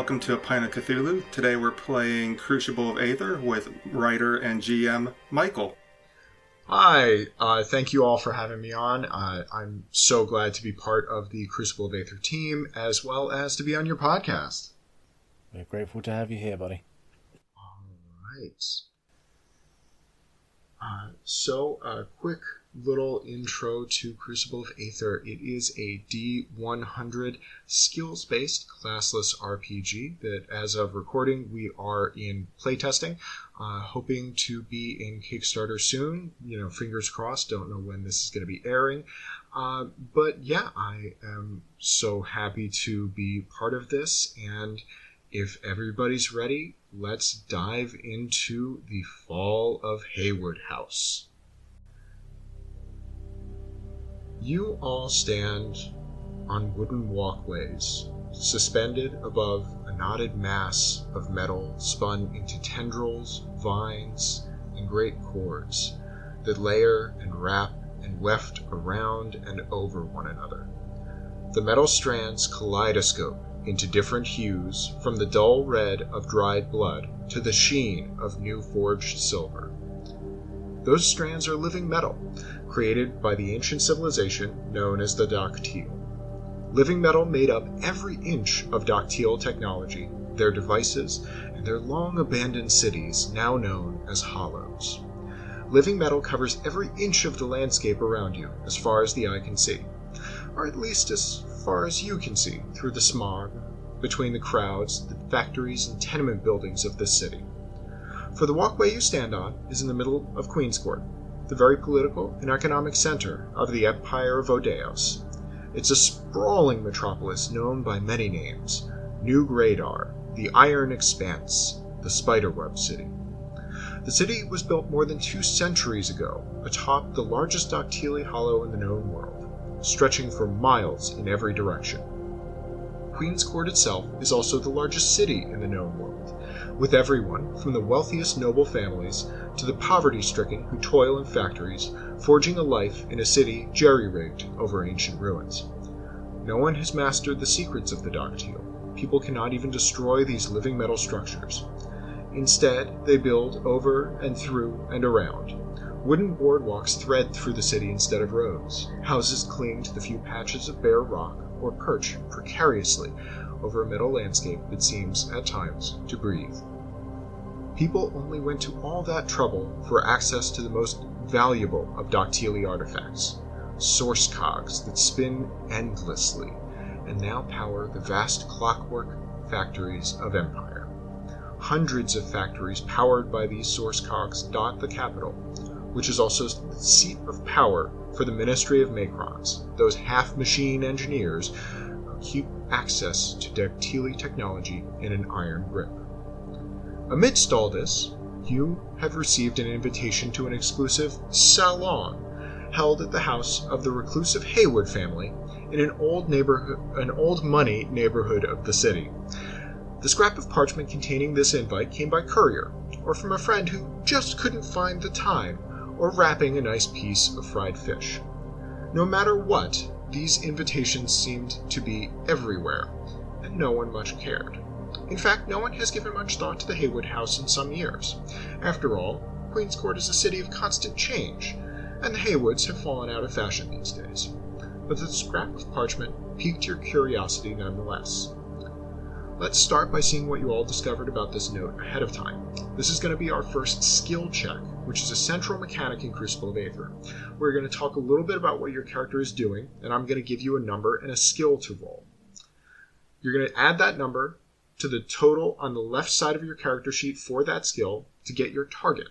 welcome to A Pint of Cthulhu. Today we're playing Crucible of Aether with writer and GM Michael. Hi, thank you all for having me on. I'm so glad to be part of the Crucible of Aether team, as well as to be on your podcast. We're grateful to have you here, buddy. All right. So, a quick little intro to Crucible of Aether. It is a D100 skills-based classless RPG that, as of recording, we are in playtesting, hoping to be in Kickstarter soon. Fingers crossed. Don't know when this is going to be airing. But yeah, I am so happy to be part of this, and if everybody's ready, let's dive into the Fall of Haywood house. You all stand on wooden walkways, suspended above a knotted mass of metal spun into tendrils, vines, and great cords that layer and wrap and weft around and over one another. The metal strands kaleidoscope into different hues, from the dull red of dried blood to the sheen of new forged silver. Those strands are living metal, created by the ancient civilization known as the Dactyl. Living metal made up every inch of Dactyl technology, their devices, and their long-abandoned cities now known as hollows. Living metal covers every inch of the landscape around you, as far as the eye can see, or at least as far as you can see through the smog between the crowds, the factories, and tenement buildings of this city. For the walkway you stand on is in the middle of Queen's Court, the very political and economic center of the Empire of Odeos. It's a sprawling metropolis known by many names: New Gradar, the Iron Expanse, the Spiderweb City. The city was built more than 2 centuries ago, atop the largest Dactyli hollow in the known world, stretching for miles in every direction. Queen's Court itself is also the largest city in the known world, with everyone from the wealthiest noble families to the poverty-stricken who toil in factories, forging a life in a city jerry-rigged over ancient ruins. No one has mastered the secrets of the Dactyl. People cannot even destroy these living metal structures. Instead, they build over and through and around. Wooden boardwalks thread through the city instead of roads. Houses cling to the few patches of bare rock or perch precariously over a metal landscape that seems, at times, to breathe. People only went to all that trouble for access to the most valuable of Dactyli artifacts, source cogs that spin endlessly and now power the vast clockwork factories of Empire. Hundreds of factories powered by these source cogs dot the capital, which is also the seat of power for the Ministry of Macrons, those half-machine engineers who keep access to Dactyli technology in an iron grip. Amidst all this, you have received an invitation to an exclusive salon held at the house of the reclusive Haywood family in an old money neighborhood of the city. The scrap of parchment containing this invite came by courier, or from a friend who just couldn't find the time, or wrapping a nice piece of fried fish. No matter what, these invitations seemed to be everywhere, and no one much cared. In fact, no one has given much thought to the Haywood house in some years. After all, Queen's Court is a city of constant change, and the Haywoods have fallen out of fashion these days. But the scrap of parchment piqued your curiosity nonetheless. Let's start by seeing what you all discovered about this note ahead of time. This is going to be our first skill check, which is a central mechanic in Crucible of Aether. We're going to talk a little bit about what your character is doing, and I'm going to give you a number and a skill to roll. You're going to add that number to the total on the left side of your character sheet for that skill to get your target.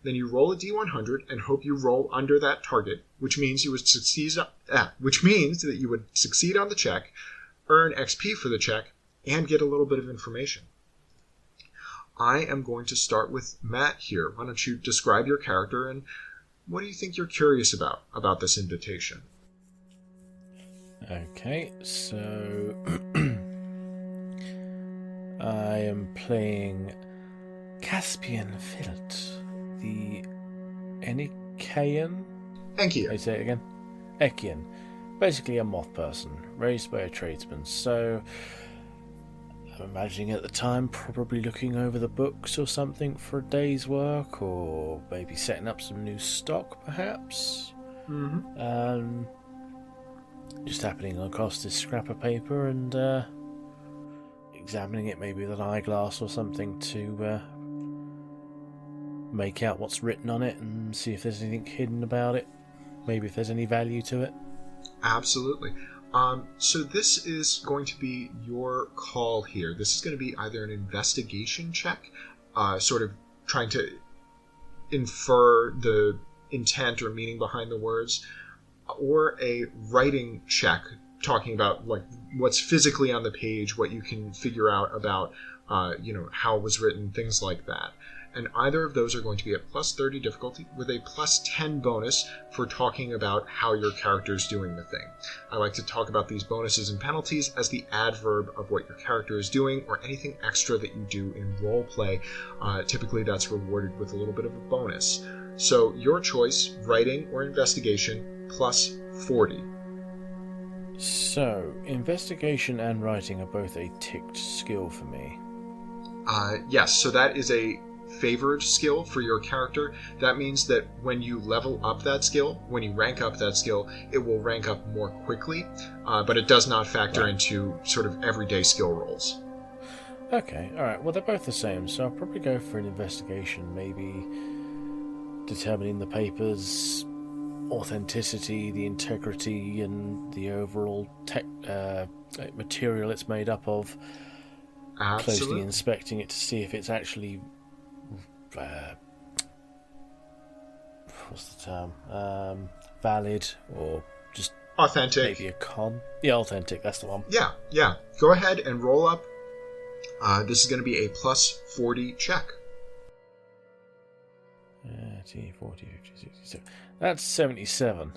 Then you roll a d100 and hope you roll under that target, which means that you would succeed on the check, earn XP for the check, and get a little bit of information. I am going to start with Matt here. Why don't you describe your character and what do you think you're curious about this invitation? Okay, so I am playing Caspian Filt, the Enikian. I say it again. Ekian. Basically a moth person, raised by a tradesman. So I'm imagining at the time probably looking over the books or something for a day's work, or maybe setting up some new stock, perhaps. Mm-hmm. Just happening across this scrap of paper and examining it maybe with an eyeglass or something to make out what's written on it and see if there's anything hidden about it. Maybe if there's any value to it. Absolutely. So this is going to be your call here. This is going to be either an investigation check, sort of trying to infer the intent or meaning behind the words, or a writing check, talking about like what's physically on the page, what you can figure out about, how it was written, things like that. And either of those are going to be at plus 30 difficulty with a plus 10 bonus for talking about how your character is doing the thing. I like to talk about these bonuses and penalties as the adverb of what your character is doing or anything extra that you do in roleplay. Typically that's rewarded with a little bit of a bonus. So your choice, writing or investigation, plus 40. So, investigation and writing are both a ticked skill for me. Yes, so that is a favored skill for your character. That means that when you level up that skill, when you rank up that skill, it will rank up more quickly, but it does not factor into sort of everyday skill rolls. Okay, alright, well they're both the same, so I'll probably go for an investigation, maybe determining the paper's authenticity, the integrity, and the overall material it's made up of. Absolutely. Closely inspecting it to see if it's actually what's the term? Valid or just authentic. Maybe a con. Yeah, authentic. That's the one. Yeah. Go ahead and roll up. This is going to be a plus 40 check. 40, 50, 60. That's 77.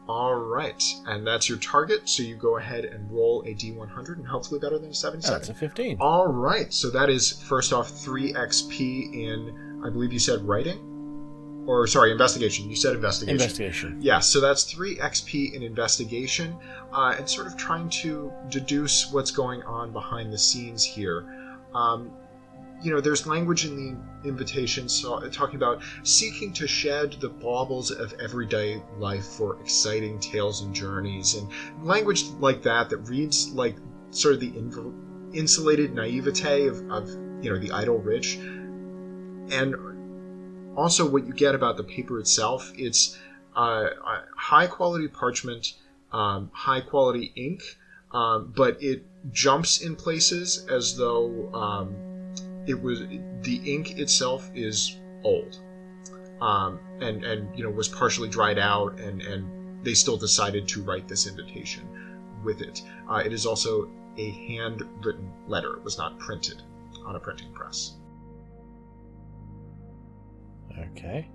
All right, and that's your target, so you go ahead and roll a D100, and hopefully better than a 77. That's a 15. All right, so that is, first off, 3 XP in, I believe you said writing? Or, sorry, investigation. You said investigation. Investigation. Yeah, so that's 3 XP in investigation, and sort of trying to deduce what's going on behind the scenes here. There's language in the invitation talking about seeking to shed the baubles of everyday life for exciting tales and journeys, and language like that reads like sort of the insulated naivete of the idle rich. And also what you get about the paper itself, it's high quality parchment, high quality ink, but it jumps in places as though the ink itself is old, and was partially dried out, and they still decided to write this invitation with it. It is also a handwritten letter. It was not printed on a printing press. Okay.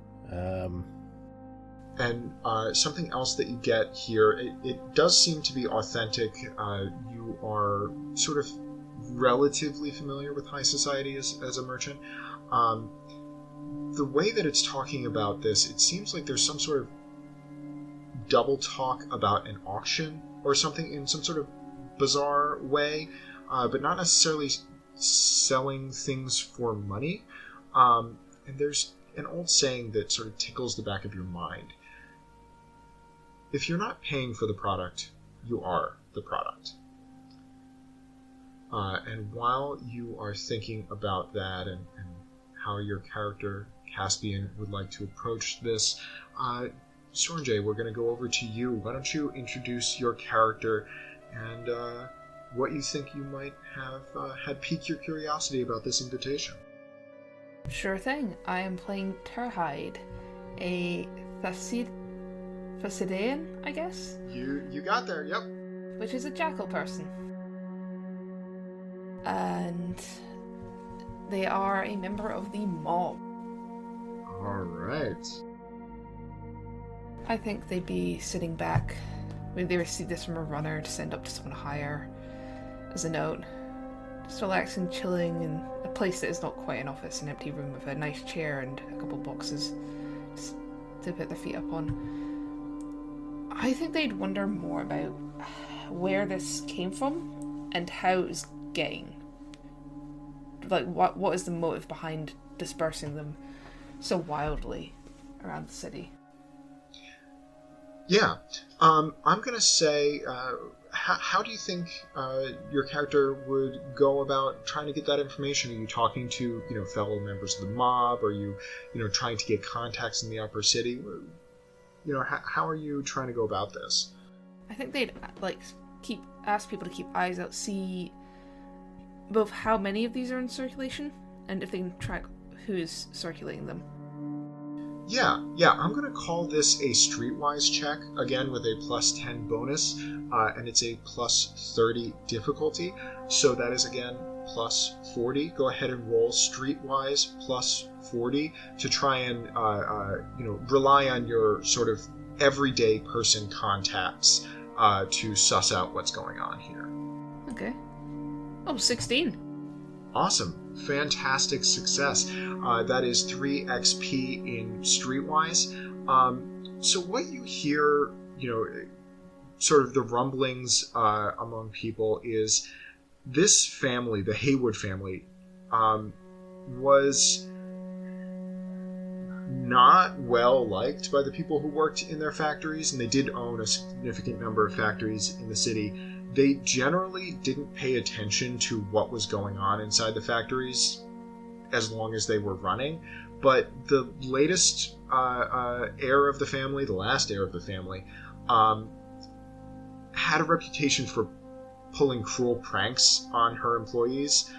And something else that you get here, it does seem to be authentic. You are sort of relatively familiar with high society as a merchant. The way that it's talking about this, it seems like there's some sort of double talk about an auction or something in some sort of bizarre way, but not necessarily selling things for money. And there's an old saying that sort of tickles the back of your mind. If you're not paying for the product, you are the product. And while you are thinking about that and how your character, Caspian, would like to approach this, Sornjay, we're going to go over to you. Why don't you introduce your character and what you think you might have had piqued your curiosity about this invitation? Sure thing. I am playing Terhide, a Thasidean, I guess? You got there, yep. Which is a jackal person. And they are a member of the mob. Alright. I think they'd be sitting back. Maybe they received this from a runner to send up to someone higher as a note. Just relaxing, chilling in a place that is not quite an office, an empty room with a nice chair and a couple boxes just to put their feet up on. I think they'd wonder more about where this came from and how it was getting like what is the motive behind dispersing them so wildly around the city? Yeah. I'm going to say, how do you think your character would go about trying to get that information? Are you talking to, fellow members of the mob? Are you, trying to get contacts in the upper city? How are you trying to go about this? I think they'd ask people to keep eyes out, see both how many of these are in circulation and if they can track who's circulating them. Yeah, I'm going to call this a streetwise check, again with a plus 10 bonus, and it's a plus 30 difficulty, so that is, again, plus 40. Go ahead and roll streetwise plus 40 to try and, rely on your sort of everyday person contacts to suss out what's going on here. Okay. Oh, 16. Awesome. Fantastic success. That is 3 XP in Streetwise. So what you hear, sort of the rumblings among people is this family, the Haywood family, was not well liked by the people who worked in their factories, and they did own a significant number of factories in the city. They generally didn't pay attention to what was going on inside the factories as long as they were running. But the latest heir of the family, the last heir of the family, had a reputation for pulling cruel pranks on her employees.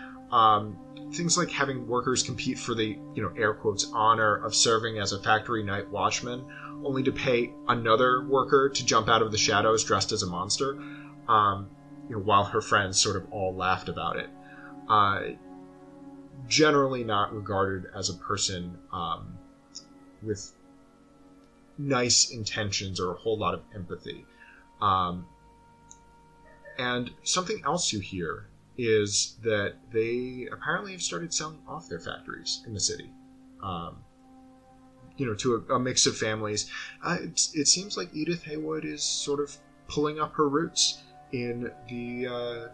Things like having workers compete for the, air quotes, honor of serving as a factory night watchman, only to pay another worker to jump out of the shadows dressed as a monster. While her friends sort of all laughed about it. Generally not regarded as a person with nice intentions or a whole lot of empathy. And something else you hear is that they apparently have started selling off their factories in the city. To a mix of families. It seems like Edith Haywood is sort of pulling up her roots in the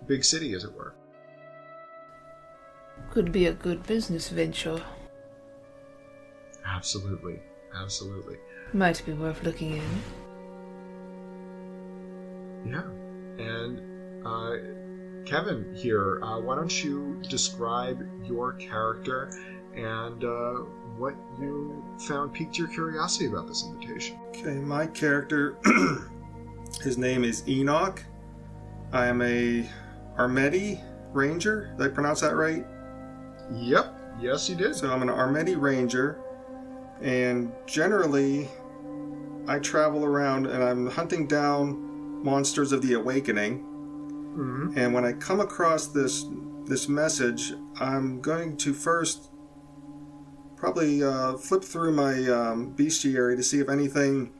big city, as it were. Could be a good business venture. Absolutely. Might be worth looking in. Yeah. And Kevin here, why don't you describe your character and what you found piqued your curiosity about this invitation? Okay, my character... His name is Enoch. I am a Armedi Ranger. Did I pronounce that right? Yep. Yes, you did. So I'm an Armedi Ranger, and generally I travel around and I'm hunting down monsters of the Awakening. Mm-hmm. And when I come across this message, I'm going to first probably flip through my bestiary to see if anything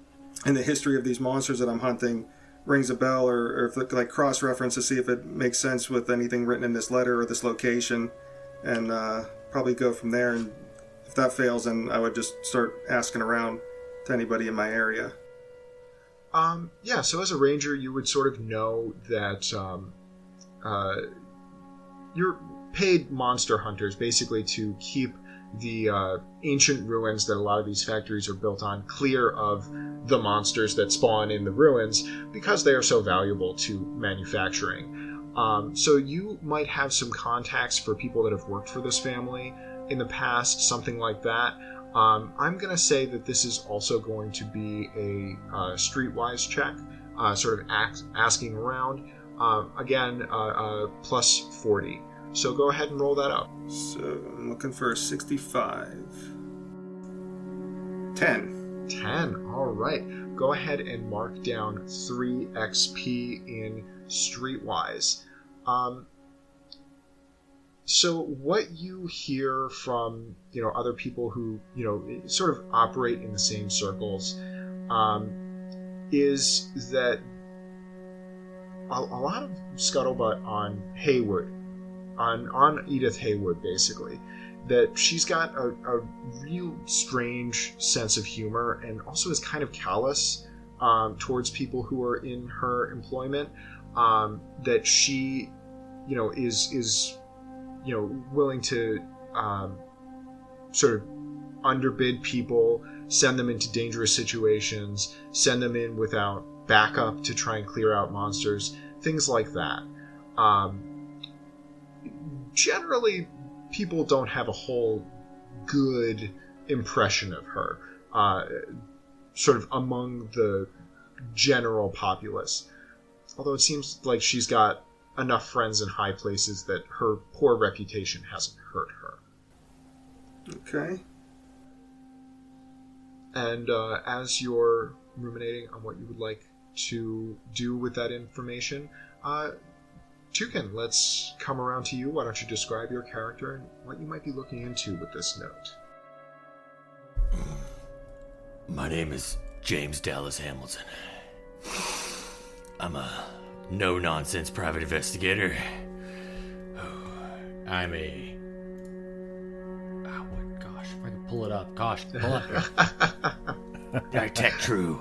in the history of these monsters that I'm hunting rings a bell, or if like cross-reference to see if it makes sense with anything written in this letter or this location, and probably go from there. And if that fails, then I would just start asking around to anybody in my area. So as a ranger, you would sort of know that you're paid monster hunters basically to keep the ancient ruins that a lot of these factories are built on clear of the monsters that spawn in the ruins, because they are so valuable to manufacturing. So you might have some contacts for people that have worked for this family in the past, something like that. I'm going to say that this is also going to be a streetwise check, sort of asking around. Again, plus 40. So go ahead and roll that up. So I'm looking for a 65. 10. 10. All right. Go ahead and mark down 3 XP in Streetwise. So what you hear from, other people who, sort of operate in the same circles, is that a lot of scuttlebutt on Haywood, on Edith Haywood, basically, that she's got a real strange sense of humor, and also is kind of callous towards people who are in her employment, that she, is willing to sort of underbid people, send them into dangerous situations, send them in without backup to try and clear out monsters, things like that. Generally, people don't have a whole good impression of her, sort of among the general populace. Although it seems like she's got enough friends in high places that her poor reputation hasn't hurt her. Okay. And as you're ruminating on what you would like to do with that information, Toucan, let's come around to you. Why don't you describe your character and what you might be looking into with this note? My name is James Dallas Hamilton. I'm a no-nonsense private investigator. I'm a... Oh, what? Gosh, if I can pull it up. Gosh, pull up here. I tech true.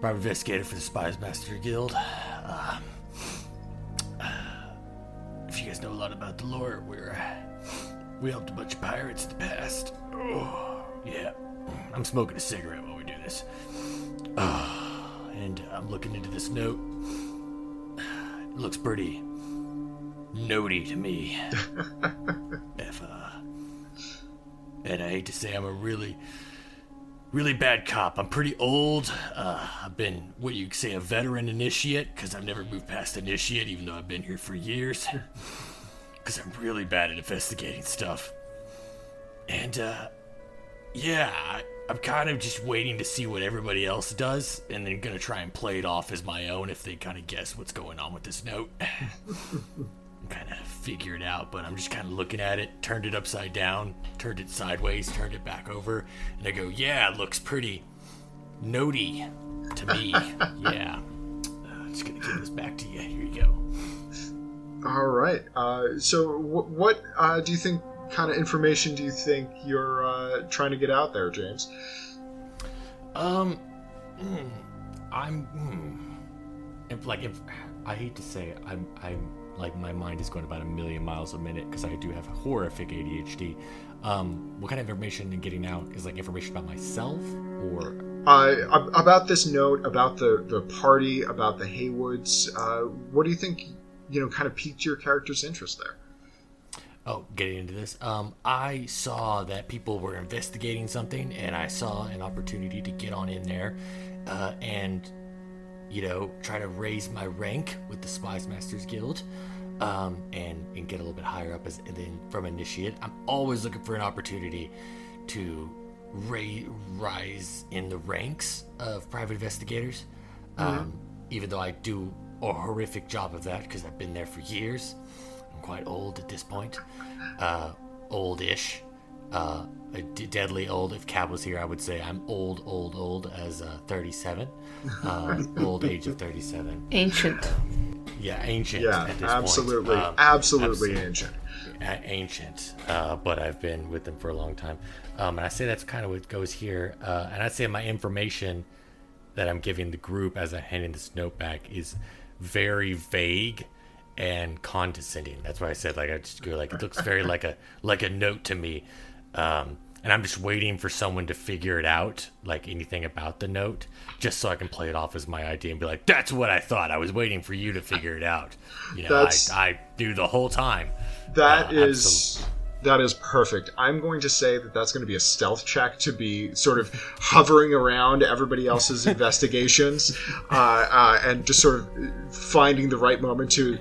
Private investigator for the Spies Master Guild. If you guys know a lot about the lore, we helped a bunch of pirates in the past. Oh, yeah. I'm smoking a cigarette while we do this. And I'm looking into this note. It looks pretty notey to me. And I hate to say I'm a really bad cop. I'm pretty old. I've been, what you could say, a veteran initiate, because I've never moved past initiate, even though I've been here for years. Because I'm really bad at investigating stuff. And, I'm kind of just waiting to see what everybody else does, and then gonna try and play it off as my own if they kind of guess what's going on with this note. Kind of figure it out, but I'm just kind of looking at it, turned it upside down, turned it sideways, turned it back over, and I go, yeah, it looks pretty notey to me. Yeah. Just gonna give this back to you. Here you go. All right. So what do you think, kind of information do you think you're trying to get out there, James? I hate to say it, I'm like, my mind is going about 1,000,000 miles a minute because I do have horrific ADHD. What kind of information I'm getting out is like information about myself, or about this note, about the party, about the Haywoods? What do you think, kind of piqued your character's interest there? Oh, getting into this. I saw that people were investigating something, and I saw an opportunity to get on in there, and try to raise my rank with the Spies Masters Guild, and get a little bit higher up and then from initiate. I'm always looking for an opportunity to rise in the ranks of private investigators, even though I do a horrific job of that because I've been there for years. I'm quite old at this point, oldish, deadly old. If Cab was here, I would say I'm old as 37, old age of 37. Ancient. Ancient. Yeah, at this absolutely, point. absolutely ancient. Ancient, but I've been with them for a long time. And I say that's kind of what goes here. And I'd say my information that I'm giving the group as I'm handing this note back is very vague and condescending. That's why I said, I just go it looks very like a note to me. And I'm just waiting for someone to figure it out, like anything about the note, just so I can play it off as my idea and be like, that's what I thought. I was waiting for you to figure it out. I do the whole time. That is perfect. I'm going to say that that's going to be a stealth check to be sort of hovering around everybody else's investigations, and just sort of finding the right moment to,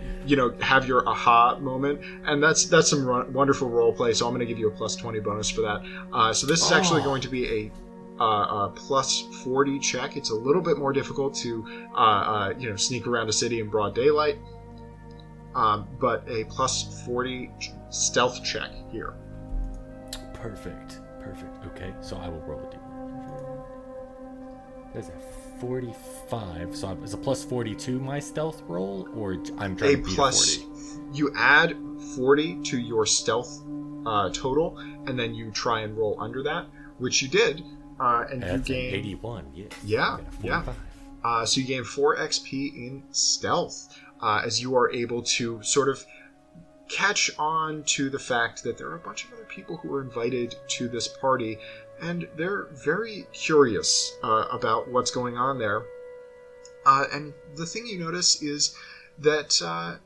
have your aha moment. And that's some wonderful role play. So I'm going to give you a plus 20 bonus for that. So this is actually going to be a plus 40 check. It's a little bit more difficult to, sneak around a city in broad daylight. But a plus 40 stealth check here. Perfect. Okay, so I will roll a d1. There's a 45. So is a plus 42 my stealth roll, or I'm trying to beat a 40? You add 40 to your stealth total, and then you try and roll under that, which you did, and that's you gain 81. Yes. Yeah. So you gain 4 XP in stealth. as you are able to sort of catch on to the fact that there are a bunch of other people who were invited to this party, and they're very curious about what's going on there. And the thing you notice is that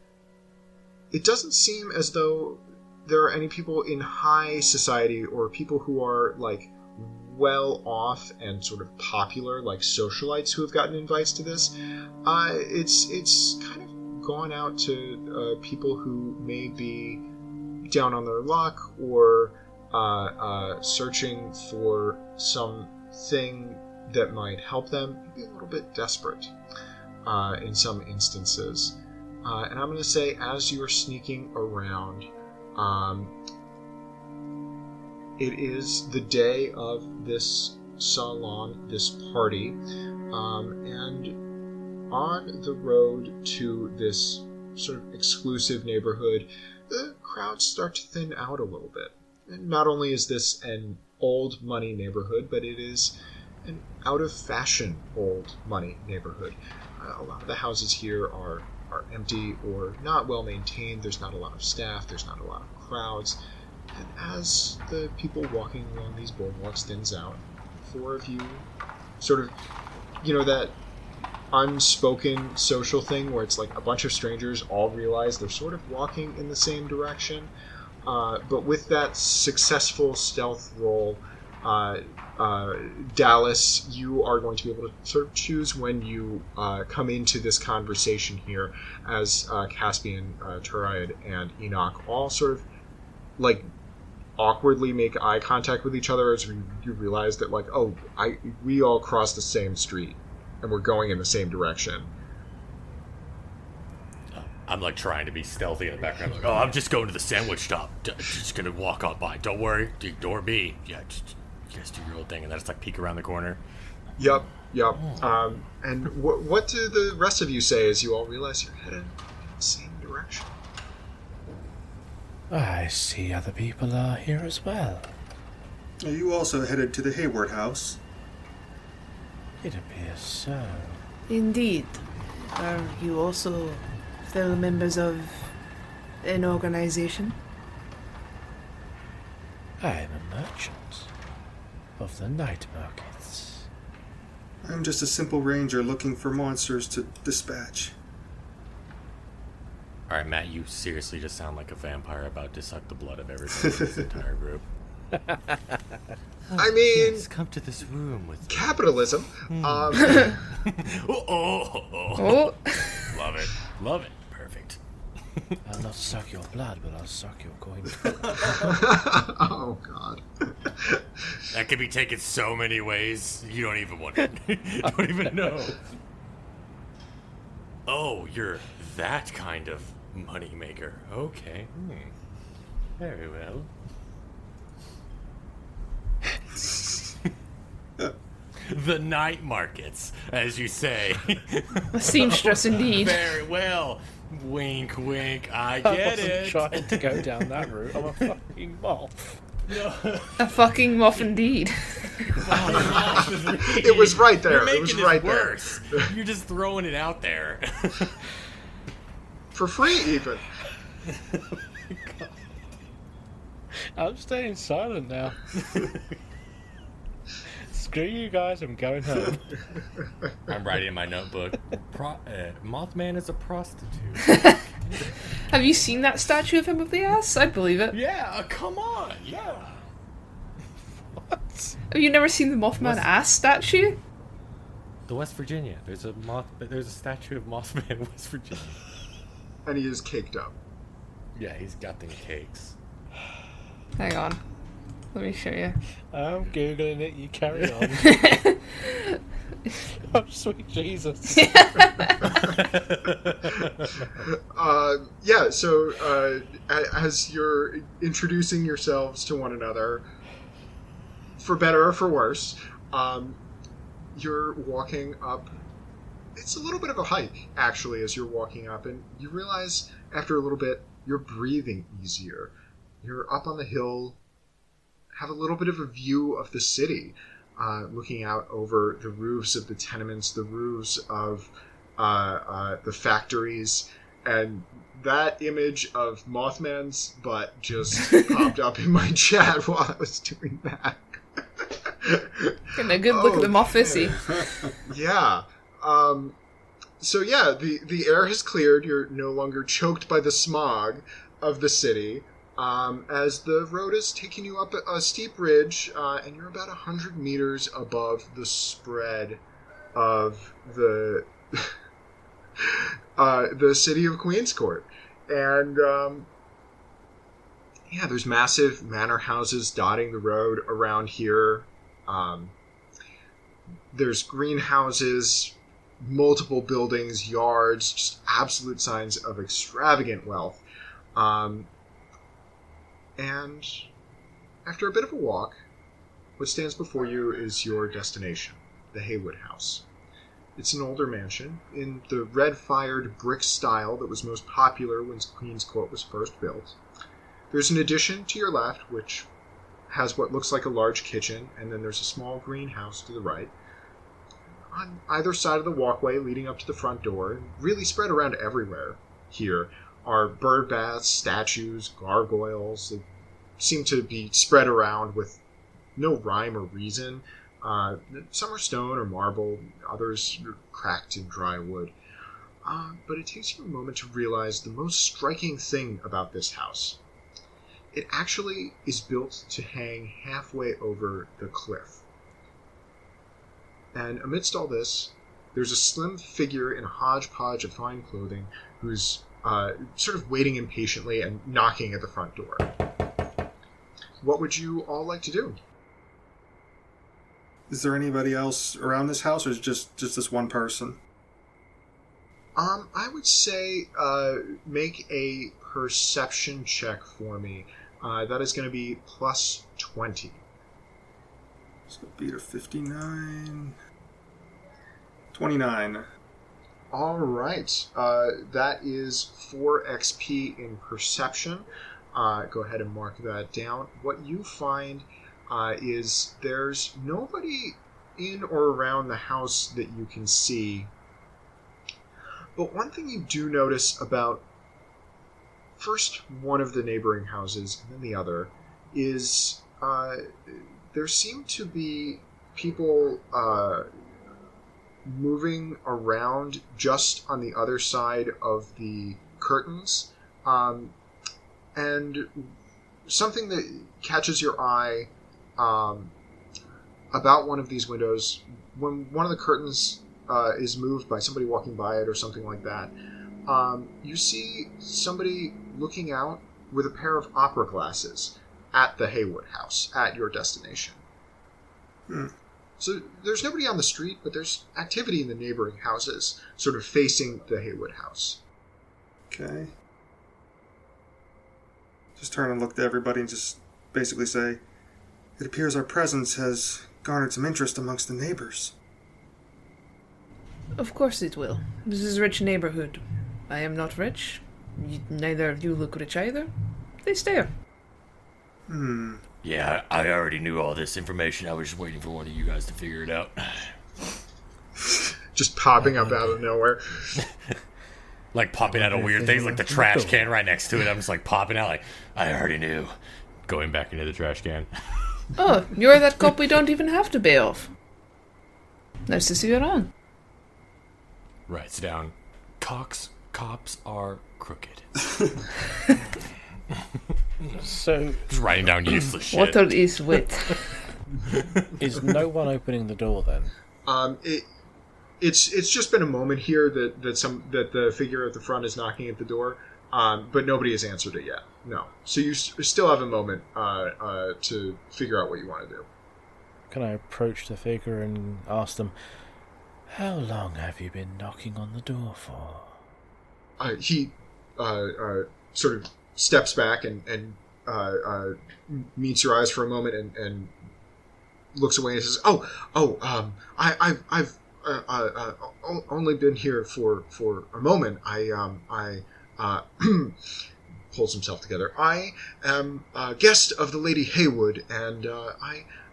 it doesn't seem as though there are any people in high society or people who are like well off and sort of popular, like socialites who have gotten invites to this. It's kind of gone out to people who may be down on their luck or searching for something that might help them, maybe a little bit desperate in some instances. And I'm going to say, as you are sneaking around, it is the day of this salon, this party, and on the road to this sort of exclusive neighborhood, the crowds start to thin out a little bit. And not only is this an old money neighborhood, but it is an out-of-fashion old money neighborhood. A lot of the houses here are empty or not well maintained. There's not a lot of staff. There's not a lot of crowds. And as the people walking along these boardwalks thins out, four of you sort of, that unspoken social thing where it's like a bunch of strangers all realize they're sort of walking in the same direction. But with that successful stealth roll, Dallas, you are going to be able to sort of choose when you come into this conversation here as Caspian, Turaid, and Enoch all sort of like awkwardly make eye contact with each other as you realize that like, we all cross the same street and we're going in the same direction. I'm like trying to be stealthy in the background. Like, I'm just going to the sandwich shop. Just gonna walk on by. Don't worry. Ignore me. Yeah, just you guys do your old thing, and then it's like peek around the corner. Yep. And what do the rest of you say as you all realize you're headed in the same direction? I see other people are here as well. Are you also headed to the Haywood house? It appears so. Indeed. Are you also fellow members of an organization? I am a merchant of the night markets. I'm just a simple ranger looking for monsters to dispatch. All right, Matt, you seriously just sound like a vampire about to suck the blood of everybody in this entire group. I mean, Yes, come to this room with capitalism. Oh. Love it. Perfect. I'll not suck your blood, but I'll suck your coin. Oh, God. That could be taken so many ways. You don't even want it. Don't even know. Oh, you're that kind of money maker. Okay. Very well. The night markets, as you say. A seamstress indeed. Very well. Wink, wink. I I get wasn't it. trying to go down that route. I'm a fucking moth. A fucking moth indeed. It was right there. You're It making was this right worse. You're just throwing it out there. there. For free, even. I'm staying silent now. Screw you guys, I'm going home. I'm writing in my notebook. Mothman is a prostitute. Have you seen that statue of him with the ass? I'd believe it. Yeah, come on. Yeah. What? Have you never seen the Mothman ass statue? The West Virginia. There's a statue of Mothman in West Virginia. And he is caked up. Yeah, he's got them cakes. Hang on. Let me show you. I'm Googling it, you carry on. Oh, sweet Jesus. So as you're introducing yourselves to one another, for better or for worse, you're walking up. It's a little bit of a hike, actually, as you're walking up, and you realize after a little bit, you're breathing easier. You're up on the hill, have a little bit of a view of the city, looking out over the roofs of the tenements, the roofs of the factories, And that image of Mothman's butt just popped up in my chat while I was doing that. Getting a good look at the Mothfissy. Yeah. So yeah, the air has cleared. You're no longer choked by the smog of the city. As the road is taking you up a steep ridge, and you're about 100 meters above the spread of the the city of Queen's Court. And yeah, there's massive manor houses dotting the road around here. There's greenhouses, multiple buildings, yards, just absolute signs of extravagant wealth. And after a bit of a walk, what stands before you is your destination, the Haywood House. It's an older mansion in the red-fired brick style that was most popular when Queen's Court was first built. There's an addition to your left, which has what looks like a large kitchen, and then there's a small greenhouse to the right. On either side of the walkway leading up to the front door, really spread around everywhere here, are bird baths, statues, gargoyles that seem to be spread around with no rhyme or reason. Some are stone or marble, others are cracked in dry wood. But it takes you a moment to realize the most striking thing about this house. It actually is built to hang halfway over the cliff. And amidst all this, there's a slim figure in a hodgepodge of fine clothing who's sort of waiting impatiently and knocking at the front door. What would you all like to do? Is there anybody else around this house, or is it just this one person? I would say make a perception check for me. That is going to be plus 20. So beat a 59. 29. All right. That is 4 XP in perception. Go ahead and mark that down. What you find is there's nobody in or around the house that you can see. But one thing you do notice about first one of the neighboring houses and then the other is there seem to be people moving around just on the other side of the curtains. And something that catches your eye about one of these windows, when one of the curtains is moved by somebody walking by it or something like that, you see somebody looking out with a pair of opera glasses at the Haywood house, at your destination. So there's nobody on the street, but there's activity in the neighboring houses, sort of facing the Haywood house. Okay. Just turn and look to everybody and just basically say, it appears our presence has garnered some interest amongst the neighbors. Of course it will. This is a rich neighborhood. I am not rich. Neither of you look rich either. They stare. Yeah, I already knew all this information. I was just waiting for one of you guys to figure it out. Just popping up out of nowhere. Like popping out of weird things, like the trash can right next to it. I'm just like popping out like, I already knew. Going back into the trash can. Oh, you're that cop we don't even have to pay off. Nice to see you around. Writes down, cops are crooked. So, just writing down useless shit. What is wit? is no one opening the door then? It's just been a moment here that the figure at the front is knocking at the door, but nobody has answered it yet. No, so you still have a moment to figure out what you want to do. Can I approach the figure and ask them, how long have you been knocking on the door for? He sort of steps back and meets your eyes for a moment and looks away and says, I've only been here for a moment. I pulls himself together. I am a guest of the Lady Haywood, and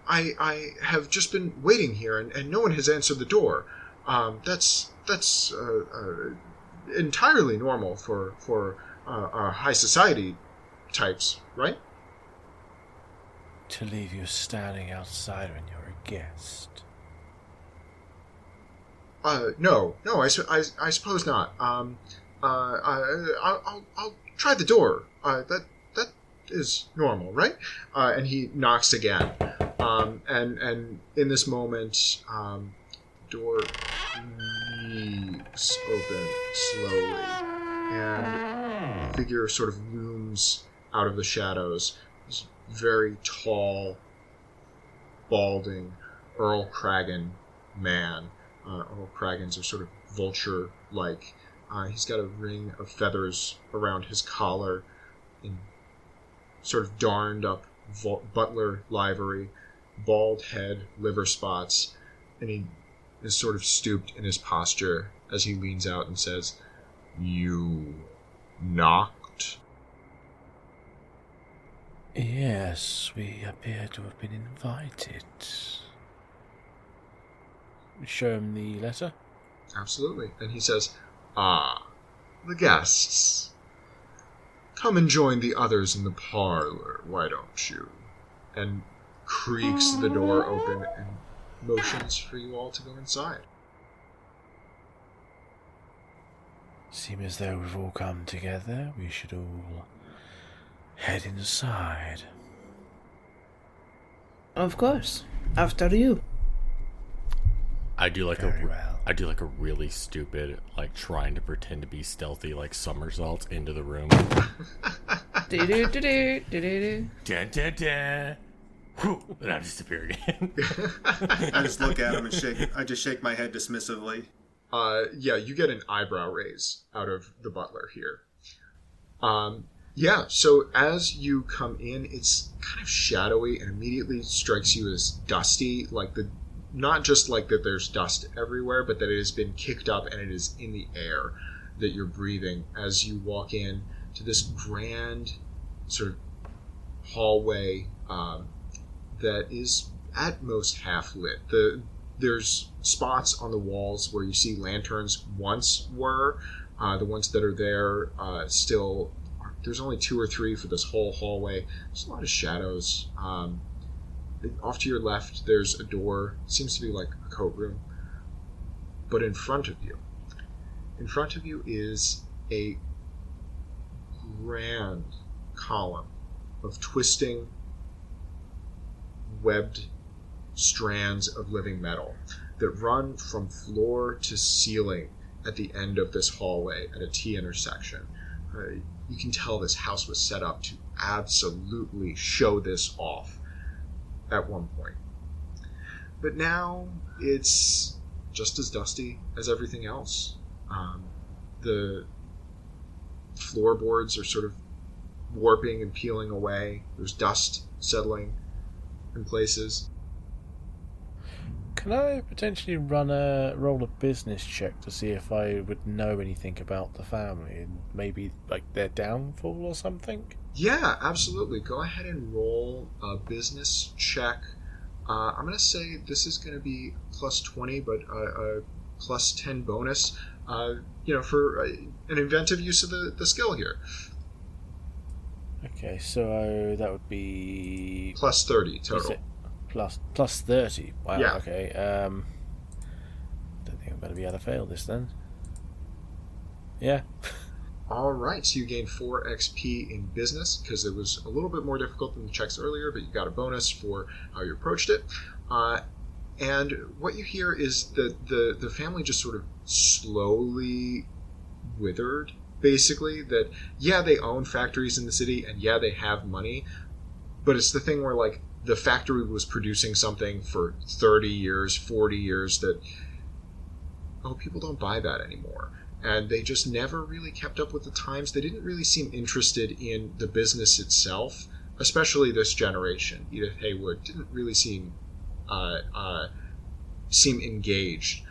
I have just been waiting here, and no one has answered the door. That's entirely normal for high society types, right? To leave you standing outside when you're a guest. No, I suppose not. I'll try the door. That is normal, right? And he knocks again. And in this moment, the door creaks open slowly, and a figure sort of looms out of the shadows. This very tall, balding Earl Kragan man. Earl Kragans are sort of vulture-like. He's got a ring of feathers around his collar, in sort of darned up butler livery, bald head, liver spots, and he is sort of stooped in his posture as he leans out and says, "You knocked?" Yes, we appear to have been invited. Show him the letter. Absolutely. And he says, the guests. Come and join the others in the parlor, why don't you? And creaks the door open and motions for you all to go inside. Seem as though we've all come together. We should all head inside. Of course. After you. I do like Very well. I do like a really stupid, like trying to pretend to be stealthy, like somersaults into the room. Do-do-do-do-do-do-do. Dun, dun, dun. Whew, and I disappear again. I just look at him and shake my head dismissively. Yeah, you get an eyebrow raise out of the butler here. Yeah, so as you come in, it's kind of shadowy and immediately strikes you as dusty, like not just like that there's dust everywhere, but that it has been kicked up and it is in the air that you're breathing as you walk in to this grand sort of hallway that is at most half lit. There's spots on the walls where you see lanterns once were. The ones that are there still, there's only 2 or 3 for this whole hallway. There's a lot of shadows. Off to your left, there's a door. It seems to be like a coat room. But in front of you is a grand column of twisting, webbed strands of living metal that run from floor to ceiling at the end of this hallway at a T intersection. You can tell this house was set up to absolutely show this off at one point. But now it's just as dusty as everything else. The floorboards are sort of warping and peeling away. There's dust settling in places. Can I potentially roll a business check to see if I would know anything about the family and maybe like their downfall or something? Yeah, absolutely. Go ahead and roll a business check. I'm going to say this is going to be plus 20, but a plus 10 bonus, for an inventive use of the skill here. Okay, so that would be Plus 30 total. plus 30. Wow. Yeah. Okay. Don't think I'm going to be able to fail this then. Yeah. All right, so you gain 4 XP in business because it was a little bit more difficult than the checks earlier, but you got a bonus for how you approached it. And what you hear is that the family just sort of slowly withered, basically. That, yeah, they own factories in the city, and yeah, they have money, but it's the thing where, like, the factory was producing something for 30 years, 40 years that, people don't buy that anymore. And they just never really kept up with the times. They didn't really seem interested in the business itself, especially this generation. Edith Haywood didn't really seem engaged.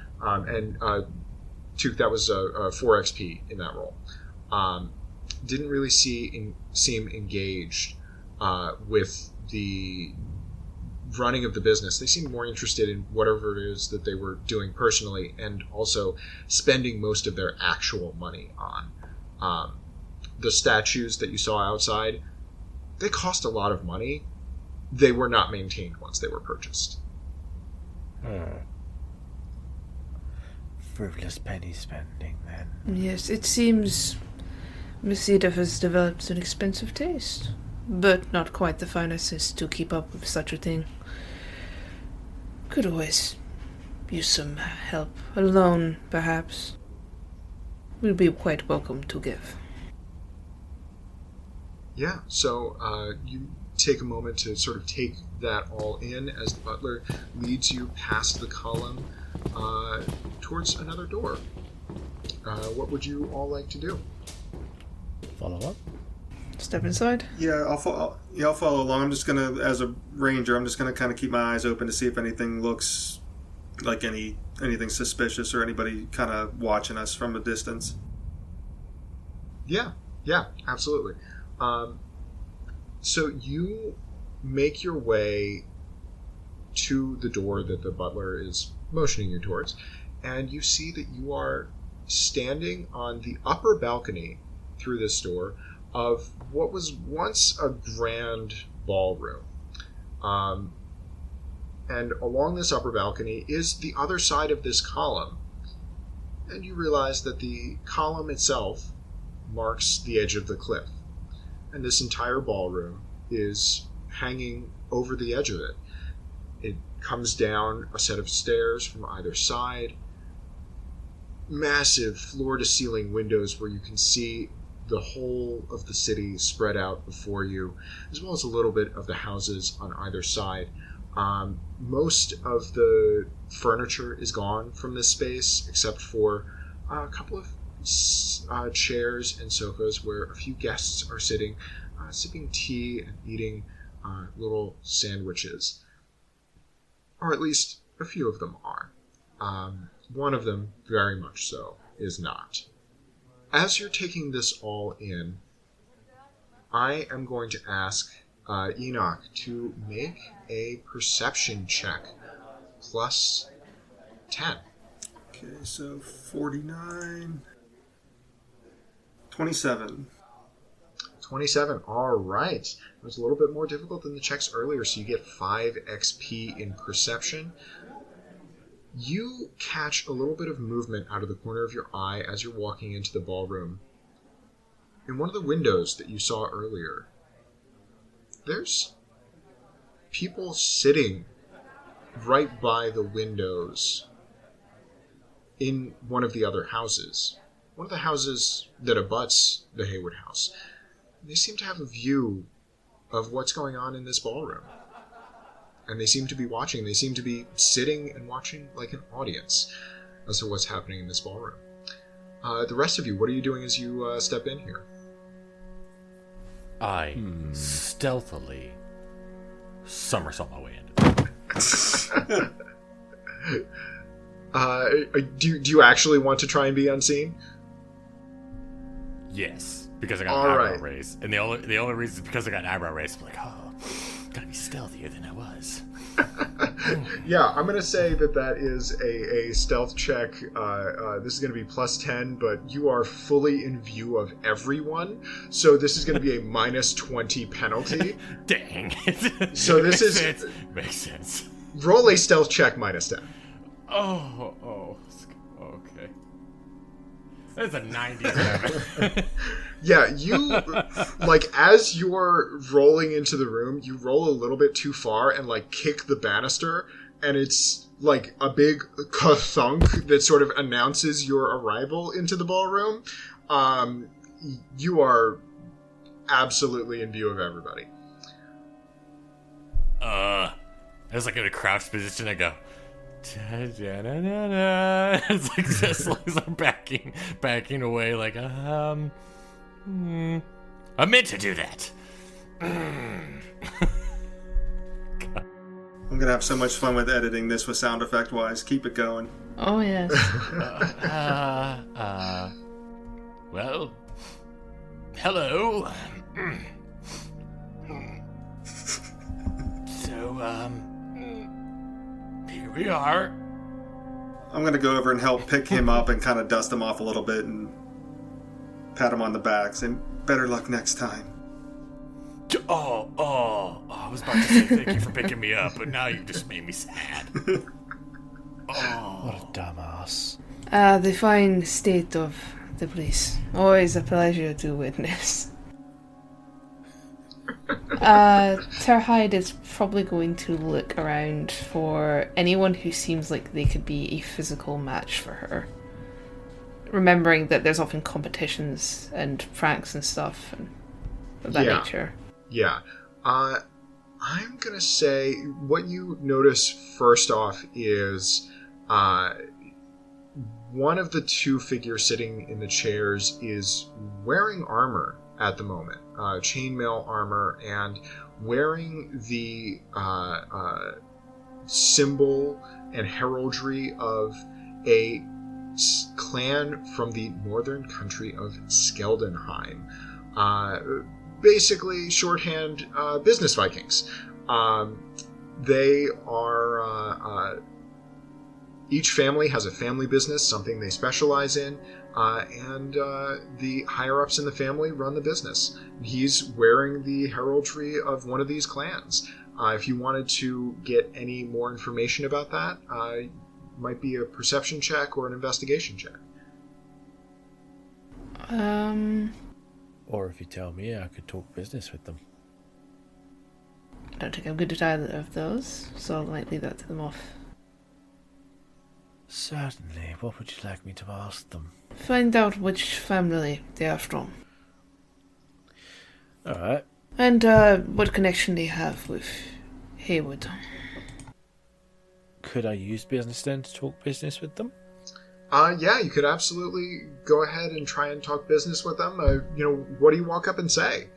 Took, that was 4 XP in that role. Didn't really seem engaged with the running of the business. They seemed more interested in whatever it is that they were doing personally, and also spending most of their actual money on. The statues that you saw outside, they cost a lot of money. They were not maintained once they were purchased. Frivolous penny spending, then. Yes, it seems Miss Edith has developed an expensive taste, but not quite the finances to keep up with such a thing. Could always use some help. A loan, perhaps. We'd be quite welcome to give. Yeah, so you take a moment to sort of take that all in as the butler leads you past the column towards another door. What would you all like to do? Follow up? Step inside? Yeah, I'll follow along. I'm just gonna, as a ranger, I'm just gonna kind of keep my eyes open to see if anything looks like anything suspicious or anybody kind of watching us from a distance. Yeah, absolutely. So you make your way to the door that the butler is motioning you towards, and you see that you are standing on the upper balcony through this door of what was once a grand ballroom. And along this upper balcony is the other side of this column, and you realize that the column itself marks the edge of the cliff. And this entire ballroom is hanging over the edge of it. It comes down a set of stairs from either side. Massive floor-to-ceiling windows where you can see the whole of the city spread out before you, as well as a little bit of the houses on either side. Most of the furniture is gone from this space, except for a couple of chairs and sofas where a few guests are sitting, sipping tea and eating little sandwiches. Or at least a few of them are. One of them, very much so, is not. As you're taking this all in, I am going to ask Enoch to make a perception check plus 10. Okay, so 49... 27. 27, all right. It was a little bit more difficult than the checks earlier, so you get 5 XP in perception. You catch a little bit of movement out of the corner of your eye as you're walking into the ballroom. In one of the windows that you saw earlier, there's people sitting right by the windows in one of the other houses. One of the houses that abuts the Haywood house. They seem to have a view of what's going on in this ballroom. And they seem to be watching. They seem to be sitting and watching like an audience as to what's happening in this ballroom. The rest of you, what are you doing as you step in here? I stealthily somersault my way into it. Do you actually want to try and be unseen? Yes, because I got an eyebrow raise. And the only reason is because I got an eyebrow raise. I'm like, gotta be stealthier than I was. Yeah, I'm going to say that is a stealth check. This is going to be plus 10, but you are fully in view of everyone. So this is going to be a minus 20 penalty. Dang. So this is... Makes sense. Roll a stealth check minus 10. Oh, okay. That's a 97. Yeah, you, like, as you're rolling into the room, you roll a little bit too far and, like, kick the banister, and it's, like, a big ka-thunk that sort of announces your arrival into the ballroom. You are absolutely in view of everybody. I was, like, in a crouched position, I go... It's like as long as I'm backing away, like I meant to do that. I'm gonna have so much fun with editing this with sound effect wise. Keep it going. Oh, yes. Well, hello. So, you are. I'm going to go over and help pick him up and kind of dust him off a little bit and pat him on the back, saying, better luck next time. I was about to say thank you for picking me up, but now you just made me sad. What a dumbass. The fine state of the place. Always a pleasure to witness. Terhide is probably going to look around for anyone who seems like they could be a physical match for her. Remembering that there's often competitions and pranks and stuff and of that nature. Yeah. I'm going to say what you notice first off is one of the two figures sitting in the chairs is wearing armor at the moment. Chainmail armor and wearing the symbol and heraldry of a clan from the northern country of Skeldenheim. Basically, shorthand, business Vikings. They are... each family has a family business, something they specialize in, and the higher-ups in the family run the business. He's wearing the heraldry of one of these clans. If you wanted to get any more information about that, might be a perception check or an investigation check. Or if you tell me, I could talk business with them. I don't think I'm good at either of those, so I might leave that to them off. Certainly. What would you like me to ask them? Find out which family they are from. Alright. And what connection they have with Haywood. Could I use business then to talk business with them? Yeah, you could absolutely go ahead and try and talk business with them. What do you walk up and say?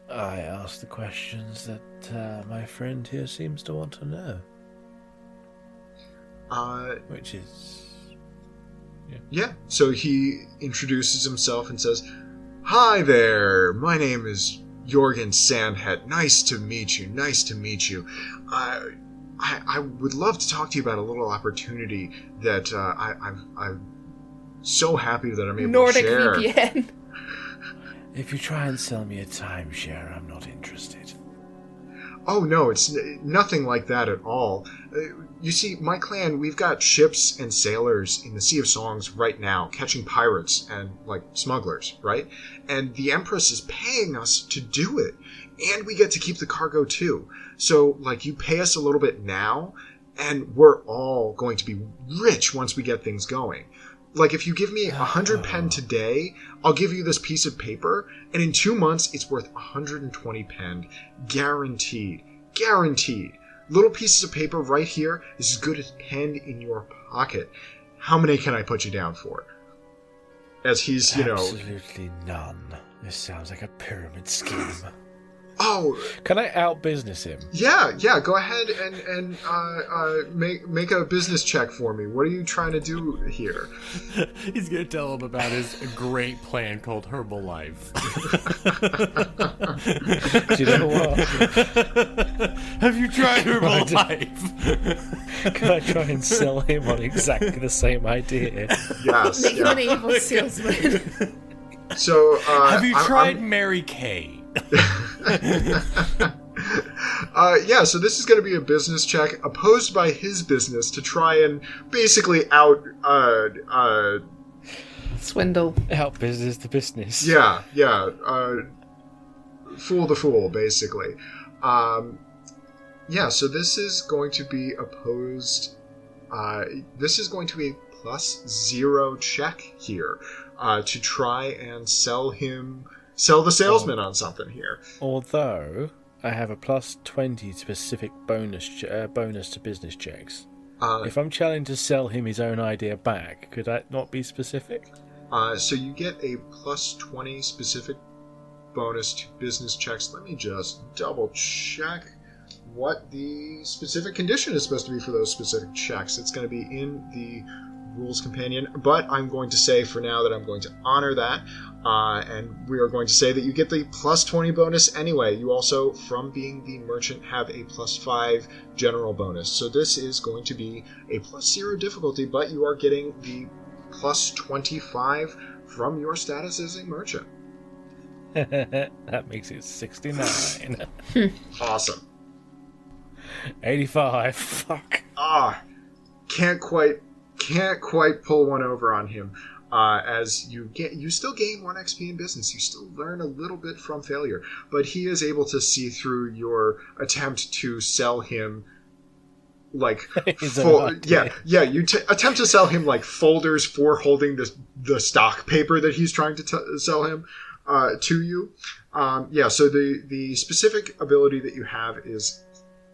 I ask the questions that my friend here seems to want to know. Which is... Yeah, so he introduces himself and says, "Hi there, my name is Jorgen Sandhead. Nice to meet you, I would love to talk to you about a little opportunity that I'm so happy that I'm able Nordic to share." VPN. If you try and sell me a timeshare, I'm not interested. Oh no, it's nothing like that at all. You see, my clan, we've got ships and sailors in the Sea of Songs right now, catching pirates and, smugglers, right? And the Empress is paying us to do it. And we get to keep the cargo too. So, you pay us a little bit now, and we're all going to be rich once we get things going. If you give me 100 pen today, I'll give you this piece of paper, and in 2 months, it's worth 120 pen. Guaranteed. Guaranteed. Little pieces of paper right here is as good as pen in your pocket. How many can I put you down for? As he's, Absolutely none. This sounds like a pyramid scheme. Oh, can I out-business him? Yeah. Go ahead and make a business check for me. What are you trying to do here? He's gonna tell him about his great plan called Herbalife. Do you know what? Have you tried Herbalife? Can I try and sell him on exactly the same idea? Yes. Make him an evil salesman. So, have you tried Mary Kay? So this is going to be a business check opposed by his business to try and basically swindle. Out business the business. Yeah. Fool the fool, basically. So this is going to be opposed. This is going to be a +0 check here to try and sell the salesman on something here. Although I have a +20 specific bonus to business checks. If I'm challenged to sell him his own idea back, could that not be specific? So you get a +20 specific bonus to business checks. Let me just double check what the specific condition is supposed to be for those specific checks. It's going to be in the rules companion, but I'm going to say for now that I'm going to honor that, and we are going to say that you get the plus 20 bonus anyway. You also, from being the merchant, have a plus 5 general bonus. So this is going to be a plus 0 difficulty, but you are getting the plus 25 from your status as a merchant. That makes it 69. Awesome. 85. Fuck. Can't quite pull one over on him. As you still gain 1 XP in business. You still learn a little bit from failure, but he is able to see through your attempt to sell him like you attempt to sell him like folders for holding the stock paper that he's trying to sell him to you. So the specific ability that you have is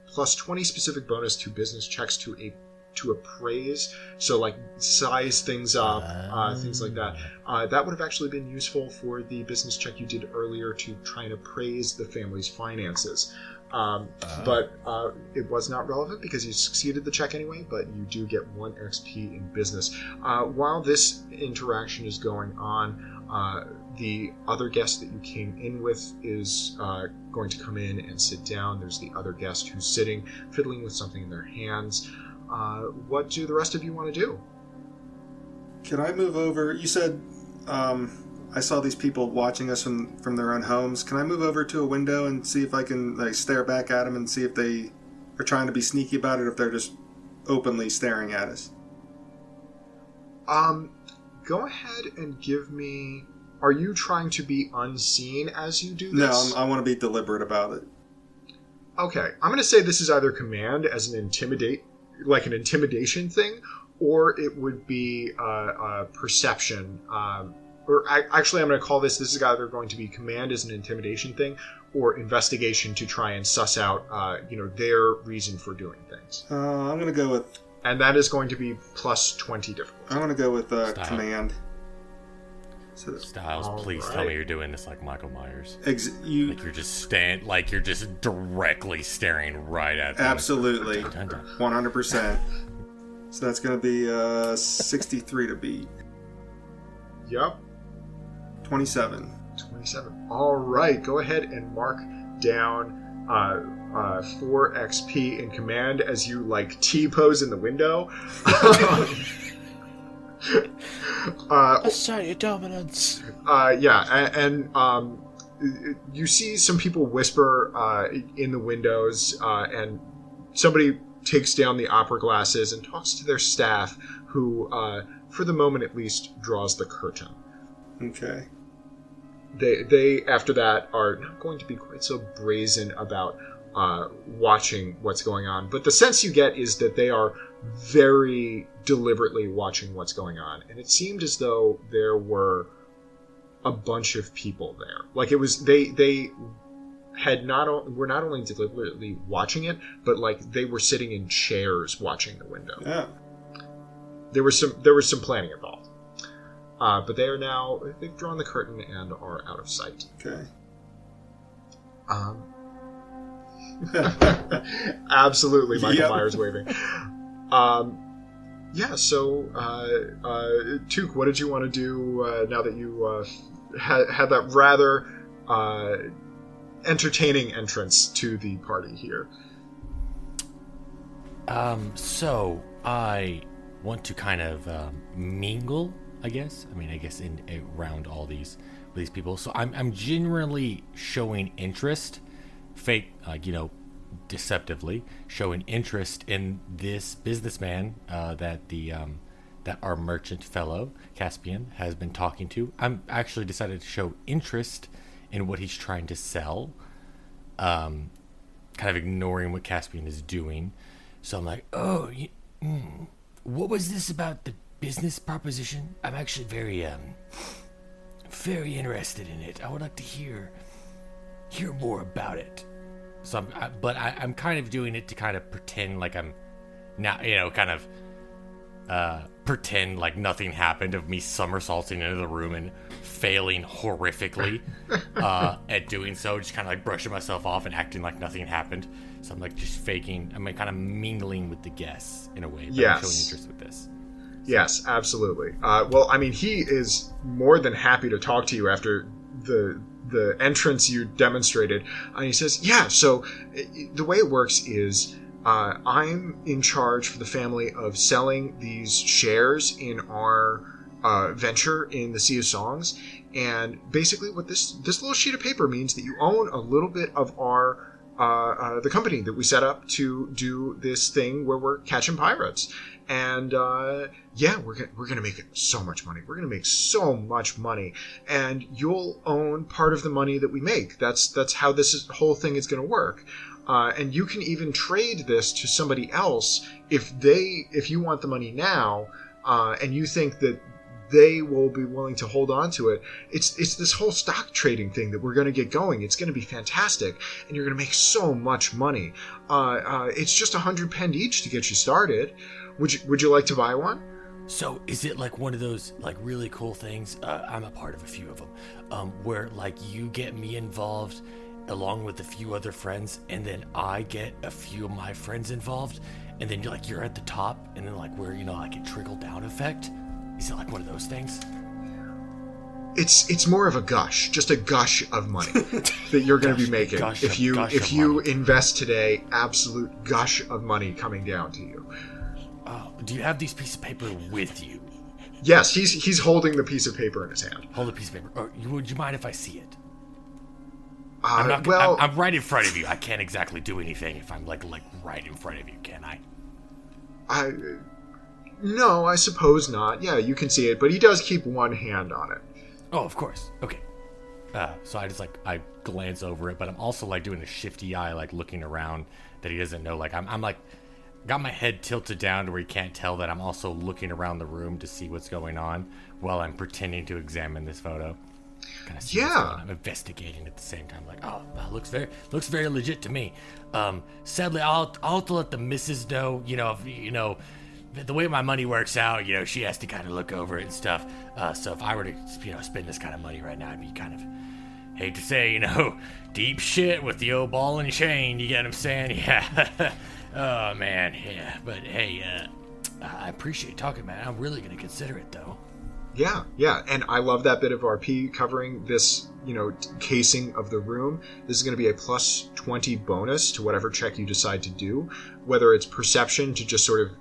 plus 20 specific bonus to business checks to appraise, so like size things up, things like that. That would have actually been useful for the business check you did earlier to try and appraise the family's finances. But it was not relevant because you succeeded the check anyway, but you do get 1 XP in business. While this interaction is going on, the other guest that you came in with is going to come in and sit down. There's the other guest who's sitting, fiddling with something in their hands. What do the rest of you want to do? Can I move over? You said I saw these people watching us from their own homes. Can I move over to a window and see if I can stare back at them and see if they are trying to be sneaky about it, or if they're just openly staring at us? Go ahead and give me... Are you trying to be unseen as you do this? No, I want to be deliberate about it. Okay, I'm going to say this is either command as an intimidation thing, or it would be perception. Actually, I'm going to call this is either going to be command as an intimidation thing, or investigation to try and suss out, their reason for doing things. I'm going to go with... And that is going to be plus 20 difficulty. I'm going to go with command. So Styles, please tell me you're doing this like Michael Myers. Like you're just you're just directly staring right at them. Absolutely. 100%. So that's going to be 63 to beat. Yep. 27. All right. Go ahead and mark down 4 XP in command as you T-pose in the window. Assert your dominance. And you see some people whisper in the windows, and somebody takes down the opera glasses and talks to their staff, who, for the moment at least, draws the curtain. Okay. They after that are not going to be quite so brazen about watching what's going on, but the sense you get is that they are very deliberately watching what's going on, and it seemed as though there were a bunch of people there. Like it was they had were not only deliberately watching it, but they were sitting in chairs watching the window. Yeah. There was some planning involved. But they've drawn the curtain and are out of sight. Okay. Absolutely, Michael Yep. Myers waving. So, Took, what did you want to do now that you had that rather entertaining entrance to the party here? So I want to kind of mingle, I guess. Around all these people. So I'm generally showing interest, deceptively showing interest in this businessman that our merchant fellow Caspian has been talking to. I'm actually decided to show interest in what he's trying to sell, kind of ignoring what Caspian is doing. So I'm like, what was this about the business proposition? I'm actually very interested in it. I would like to hear more about it. So I'm kind of doing it to kind of pretend like I'm now, pretend like nothing happened, of me somersaulting into the room and failing horrifically at doing so, just kind of brushing myself off and acting like nothing happened. So I'm just faking. I'm kind of mingling with the guests in a way, but I'm showing interest with this. Yes, absolutely. Well, I mean, he is more than happy to talk to you after the entrance you demonstrated. And he says, yeah, so the way it works is I'm in charge for the family of selling these shares in our venture in the Sea of Songs. And basically what this little sheet of paper means that you own a little bit of our the company that we set up to do this thing where we're catching pirates. And yeah, we're gonna make so much money. We're gonna make so much money, and you'll own part of the money that we make. That's how this whole thing is gonna work. And you can even trade this to somebody else if you want the money now, and you think that they will be willing to hold on to it. It's this whole stock trading thing that we're going to get going. It's going to be fantastic, and you're going to make so much money. It's just 100 pen each to get you started. Would you like to buy one? So is it like one of those like really cool things? I'm a part of a few of them, where like you get me involved along with a few other friends, and then I get a few of my friends involved, and then you're at the top, and then like where like a trickle down effect. Is it like one of those things? It's more of a gush, just a gush of money that you're going to be making if you invest today. Absolute gush of money coming down to you. Do you have these pieces of paper with you? Yes, he's holding the piece of paper in his hand. Hold the piece of paper. Or would you mind if I see it? I'm I'm right in front of you. I can't exactly do anything if I'm like right in front of you, can I? No, I suppose not. Yeah, you can see it, but he does keep one hand on it. Oh, of course. Okay. So I glance over it, but I'm also like doing a shifty eye, like looking around that he doesn't know. Like I'm like got my head tilted down to where he can't tell that I'm also looking around the room to see what's going on while I'm pretending to examine this photo. Kind of see what's going on. I'm investigating at the same time. Like, oh, well, looks very legit to me. Sadly, I'll have to let the missus know. If the way my money works out, she has to kind of look over it and stuff. So if I were to, spend this kind of money right now, I'd be kind of, hate to say, deep shit with the old ball and chain. You get what I'm saying? Yeah. Oh, man. Yeah. But, hey, I appreciate talking, man. I'm really going to consider it, though. Yeah. And I love that bit of RP covering this, casing of the room. This is going to be a plus 20 bonus to whatever check you decide to do, whether it's perception to just sort of,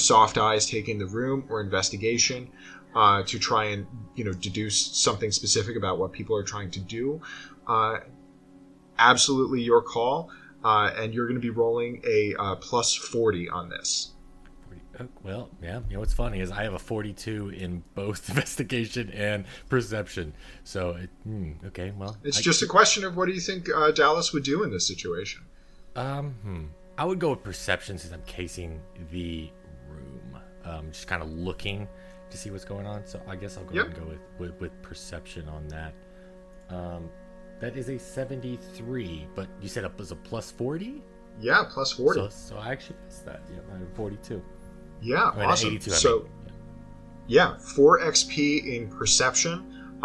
soft eyes take in the room, or investigation to try and, deduce something specific about what people are trying to do. Absolutely your call. And you're going to be rolling a plus 40 on this. Well, yeah. What's funny is I have a 42 in both investigation and perception. So, okay, well. It's just a question of what do you think Dallas would do in this situation? I would go with perception since I'm casing the room. Just kind of looking to see what's going on. So I guess I'll go ahead and go with perception on that. That is a 73, but you said it was a plus 40? Yeah, plus 40. So I actually missed that. Yeah, I'm 42. Yeah, awesome. 82, so, 4 XP in perception.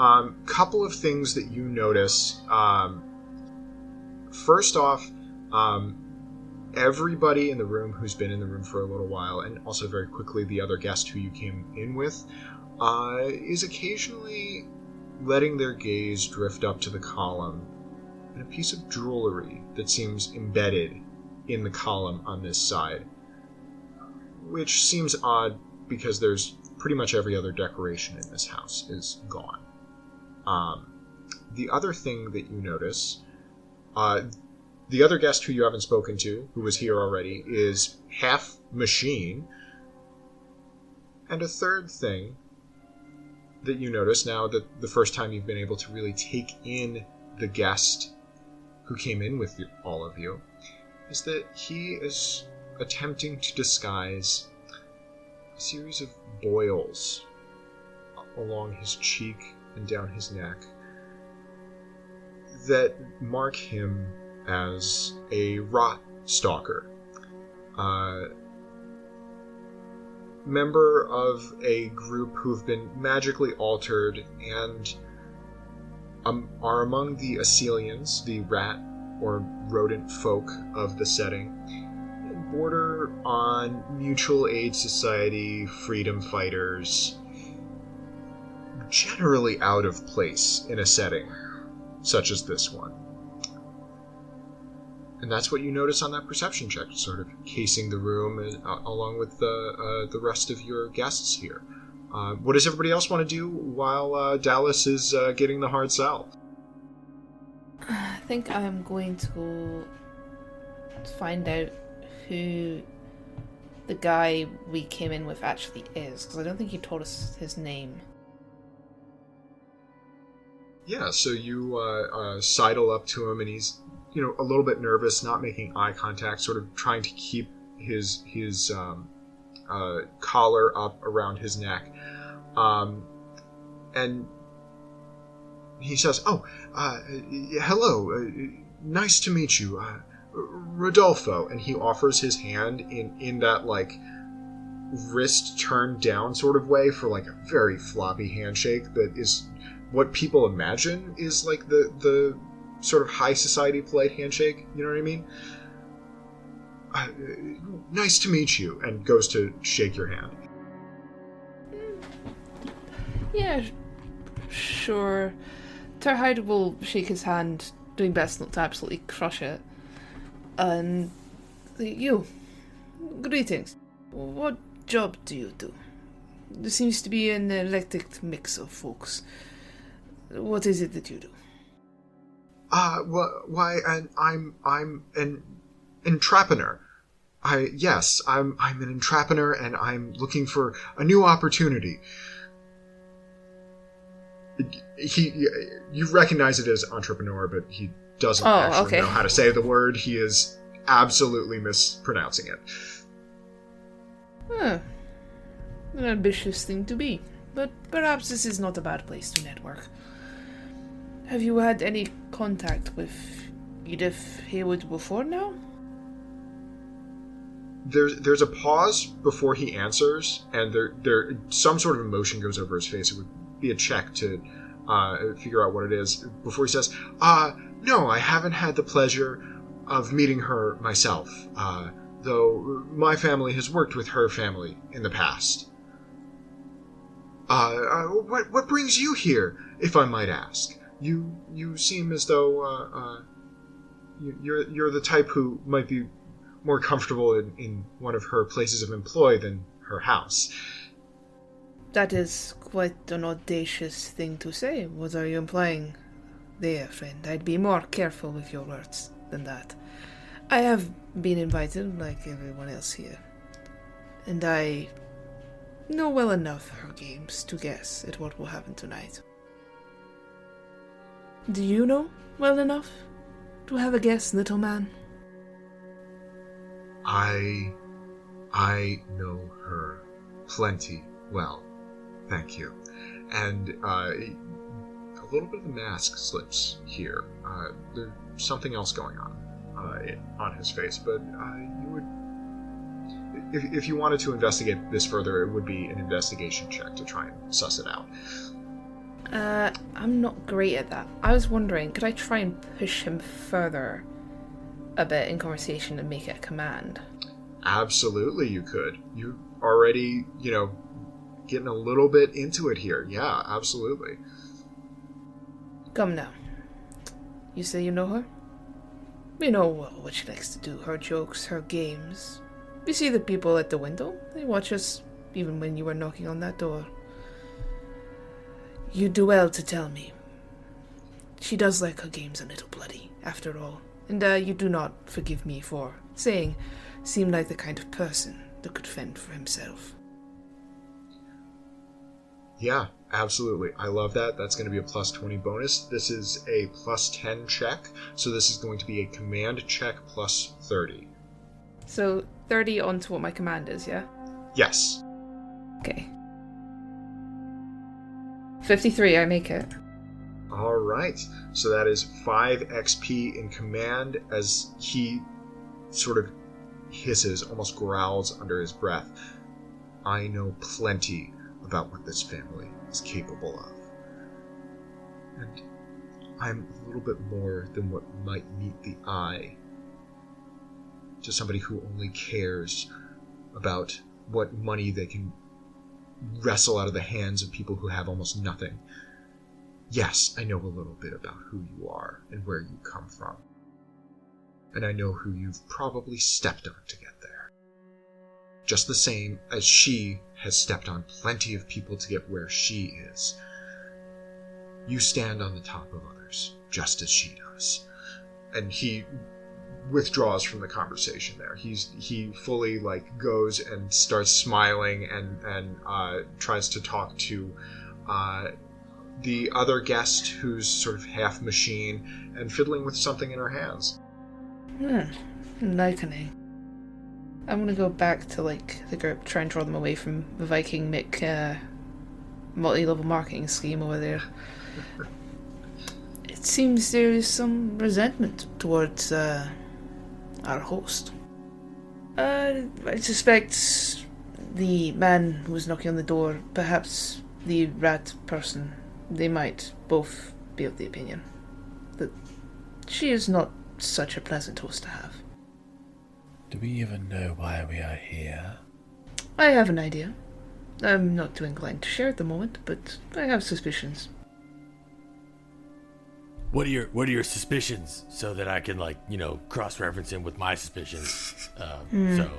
Couple of things that you notice. First off, everybody in the room who's been in the room for a little while, and also very quickly the other guest who you came in with, is occasionally letting their gaze drift up to the column and a piece of jewelry that seems embedded in the column on this side, which seems odd because there's pretty much every other decoration in this house is gone. The other thing that you notice, the other guest who you haven't spoken to, who was here already, is half machine. And a third thing that you notice now that the first time you've been able to really take in the guest who came in with all of you, is that he is attempting to disguise a series of boils along his cheek and down his neck that mark him as a rot stalker. Member of a group who've been magically altered and are among the Assylians, the rat or rodent folk of the setting. border on mutual aid society, freedom fighters, generally out of place in a setting such as this one. And that's what you notice on that perception check, sort of casing the room along with the rest of your guests here. What does everybody else want to do while Dallas is getting the hard sell? I think I'm going to find out who the guy we came in with actually is, because I don't think he told us his name. Yeah, so you sidle up to him, and he's, a little bit nervous, not making eye contact, sort of trying to keep his collar up around his neck. And he says, hello, nice to meet you, Rodolfo. And he offers his hand in that, wrist turned down sort of way for, a very floppy handshake that is what people imagine is, the sort of high society polite handshake. You know what I mean? Nice to meet you, and goes to shake your hand. Yeah, sure. Terhide will shake his hand, doing best not to absolutely crush it. And you, greetings. What job do you do? There seems to be an eclectic mix of folks. What is it that you do? I'm an entrepreneur. I'm an entrepreneur, and I'm looking for a new opportunity. You recognize it as entrepreneur, but he doesn't actually know how to say the word. He is absolutely mispronouncing it. An ambitious thing to be, but perhaps this is not a bad place to network. Have you had any contact with Edith Haywood before now? There's a pause before he answers, and there some sort of emotion goes over his face. It would be a check to figure out what it is before he says, no, I haven't had the pleasure of meeting her myself, though my family has worked with her family in the past. What brings you here, if I might ask? You seem as though you're the type who might be more comfortable in one of her places of employ than her house. That is quite an audacious thing to say. What are you implying there, friend? I'd be more careful with your words than that. I have been invited, like everyone else here, and I know well enough her games to guess at what will happen tonight. Do you know well enough to have a guess, little man? I know her plenty well, thank you. And a little bit of the mask slips here. There's something else going on his face, but you would, if you wanted to investigate this further, it would be an investigation check to try and suss it out. I'm not great at that. I was wondering, could I try and push him further a bit in conversation and make it a command? Absolutely, you could. You already, getting a little bit into it here. Yeah, absolutely. Come now. You say you know her? We know well what she likes to do, her jokes, her games. We see the people at the window. They watch us even when you were knocking on that door. You do well to tell me. She does like her games a little bloody, after all. And you do not forgive me for saying, seemed like the kind of person that could fend for himself. Yeah, absolutely. I love that. That's going to be a plus 20 bonus. This is a plus 10 check, so this is going to be a command check plus 30. So 30 onto what my command is, yeah? Yes. Okay. 53, I make it. All right. So that is 5 XP in command as he sort of hisses, almost growls under his breath. I know plenty about what this family is capable of. And I'm a little bit more than what might meet the eye to somebody who only cares about what money they can wrestle out of the hands of people who have almost nothing. Yes, I know a little bit about who you are and where you come from. And I know who you've probably stepped on to get there. Just the same as she has stepped on plenty of people to get where she is. You stand on the top of others, just as she does. And he withdraws from the conversation there. He fully goes and starts smiling and tries to talk to the other guest, who's sort of half machine and fiddling with something in her hands. Enlightening. I'm gonna go back to the group, try and draw them away from the Viking Mick multi-level marketing scheme over there. It seems there is some resentment towards our host. I suspect the man who was knocking on the door, perhaps the rat person, they might both be of the opinion that she is not such a pleasant host to have. Do we even know why we are here? I have an idea. I'm not too inclined to share at the moment, but I have suspicions. What are your suspicions, so that I can cross-reference him with my suspicions? So,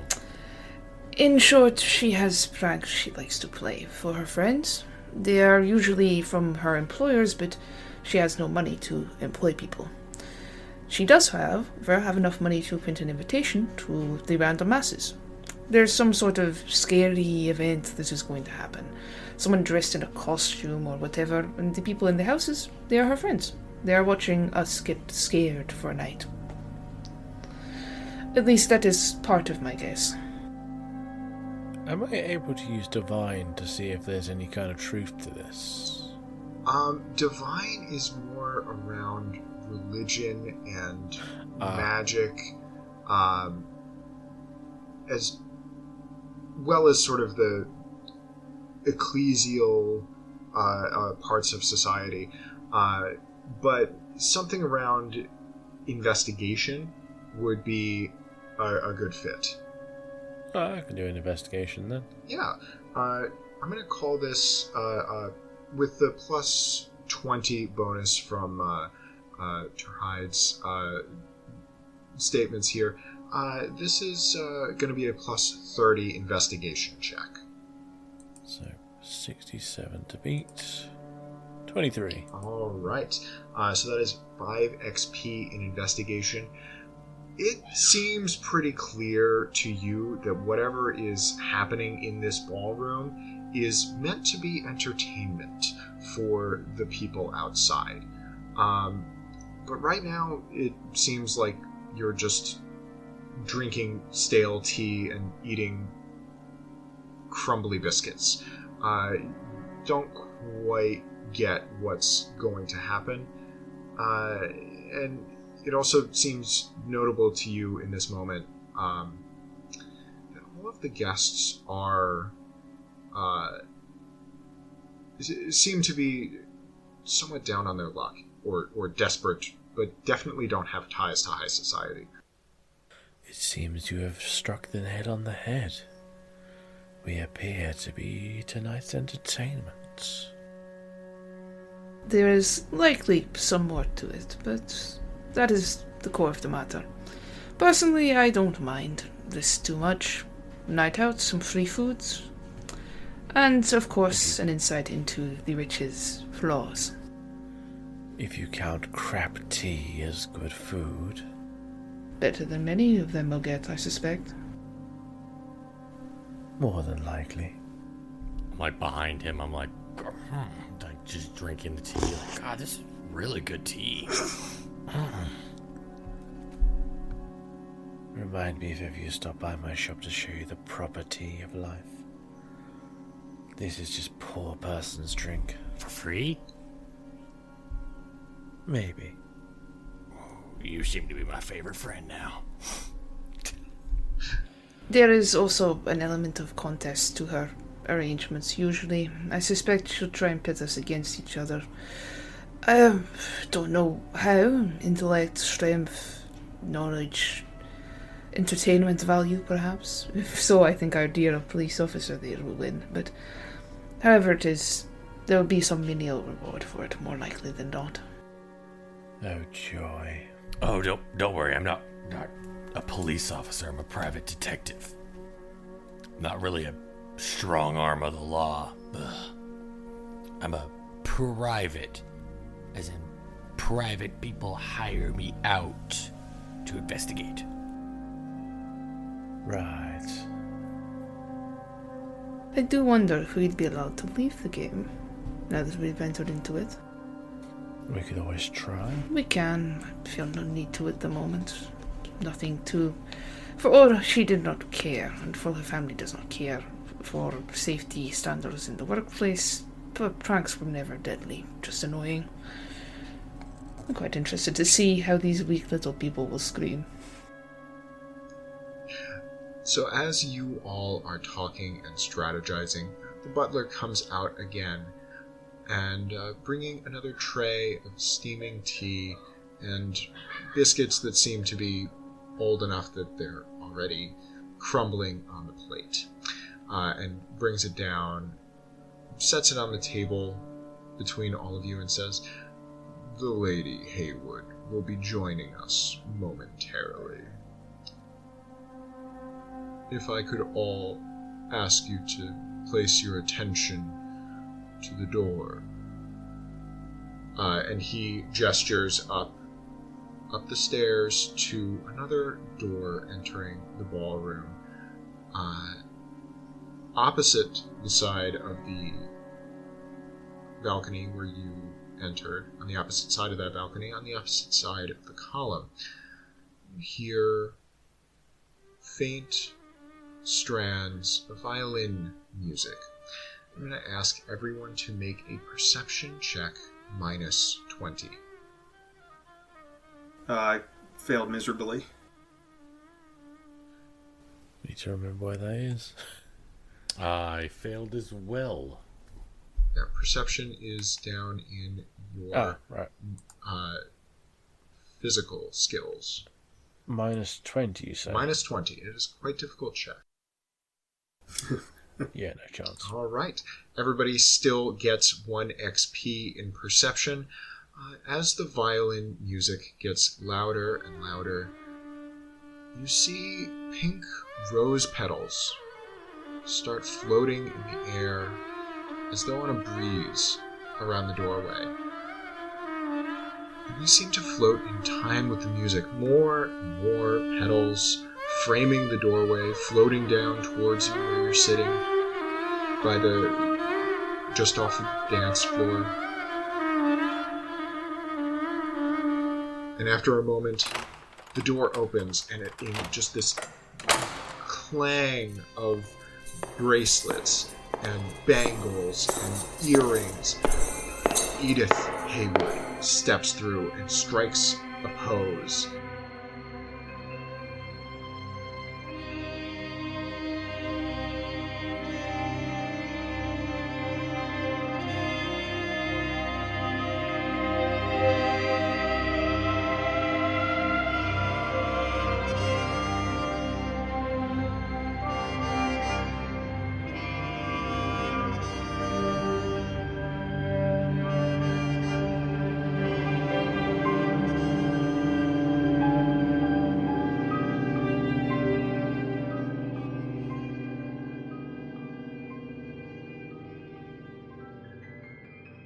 in short, she has pranks she likes to play for her friends. They are usually from her employers, but she has no money to employ people. She does, however, have enough money to print an invitation to the random masses. There's some sort of scary event that is going to happen. Someone dressed in a costume or whatever, and the people in the houses, they are her friends. They are watching us get scared for a night. At least that is part of my guess. Am I able to use Divine to see if there's any kind of truth to this? Divine is more around religion and magic, as well as sort of the ecclesial parts of society. But something around investigation would be a good fit. I can do an investigation then. Yeah. I'm going to call this, with the plus 20 bonus from Terhide's statements here, this is going to be a plus 30 investigation check. So, 67 to beat. 23. All right. So that is 5 XP in investigation. It seems pretty clear to you that whatever is happening in this ballroom is meant to be entertainment for the people outside. But right now, it seems like you're just drinking stale tea and eating crumbly biscuits. Don't quite get what's going to happen. And it also seems notable to you in this moment that all of the guests are seem to be somewhat down on their luck or desperate, but definitely don't have ties to high society. It seems you have struck the nail on the head. We appear to be tonight's entertainment. There is likely some more to it, but that is the core of the matter. Personally, I don't mind this too much. Night out, some free foods, and of course an insight into the Rich's flaws. If you count crap tea as good food. Better than many of them will get, I suspect. More than likely. I'm behind him. I'm just drinking the tea. God, this is really good tea. Remind me if ever you stop by my shop to show you the proper tea of life. This is just poor person's drink. For free? Maybe. You seem to be my favorite friend now. There is also an element of contest to her arrangements, usually. I suspect she'll try and pit us against each other. I don't know how. Intellect, strength, knowledge. entertainment value, perhaps. If so, I think our dear police officer there will win. But however it is, there will be some menial reward for it, more likely than not. Oh, joy. Oh, don't worry. I'm not a police officer. I'm a private detective. Not really a strong arm of the law. Ugh. I'm a private, as in private people hire me out to investigate. Right. I do wonder if we'd be allowed to leave the game, now that we've entered into it. We could always try. We can. I feel no need to at the moment. Nothing to... For Aura, she did not care, and for her family does not care for safety standards in the workplace, but pranks were never deadly, just annoying. I'm quite interested to see how these weak little people will scream. So as you all are talking and strategizing, the butler comes out again and bringing another tray of steaming tea and biscuits that seem to be old enough that they're already crumbling on the plate, and brings it down, sets it on the table between all of you and says, "The Lady Haywood will be joining us momentarily. If I could all ask you to place your attention to the door." And he gestures up the stairs to another door entering the ballroom. Opposite the side of the balcony where you entered, on the opposite side of that balcony, on the opposite side of the column, you hear faint strands of violin music. I'm going to ask everyone to make a perception check minus 20. I failed miserably. Need to remember where that is. I failed as well. Yeah, perception is down in your right. Physical skills. Minus 20, you say? Minus 20. It is quite difficult check. Yeah, no chance. All right. Everybody still gets 1 XP in perception. As the violin music gets louder and louder, you see pink rose petals start floating in the air as though on a breeze around the doorway. And these seem to float in time with the music. More and more petals framing the doorway, floating down towards you where you're sitting by just off the dance floor. And after a moment, the door opens, and in just this clang of bracelets and bangles and earrings, Edith Haywood steps through and strikes a pose